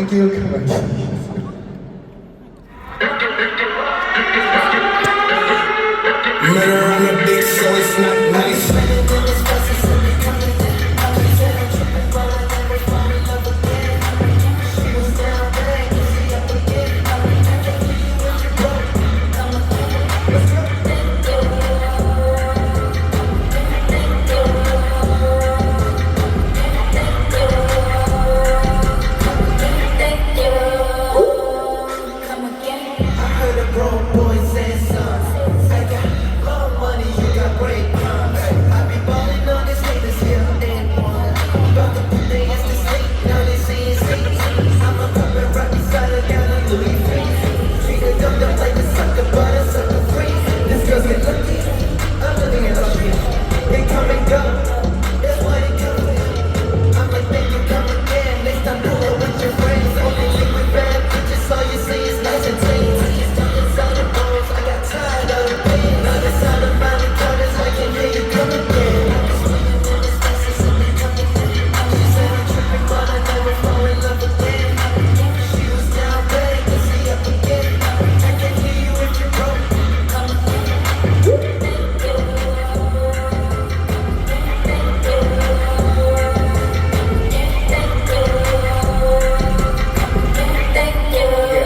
Thank you ครับ Murder on the beat, so it's not nice.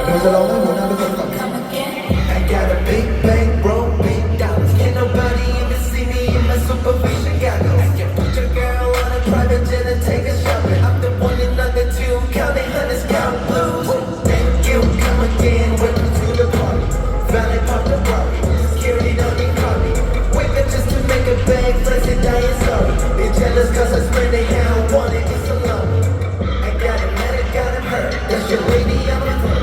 เราจะลองให้หัวหน้าทุกคนก่อน I got a big bank, bro, big dollars. Can't nobody even see me in my supervision goggles. I can put your girl on a private jet and take her shopping. I'm the one and not the two, counting hundreds, count blues. Thank you, come again, welcome to the party. Finally pop the Rari, security don't need copy. Wake up just to make a bag, flex and die and sorry. They jealous cause I swear they don't want it, it's alone. I got it mad, I got it hurt. That's your lady, I'm a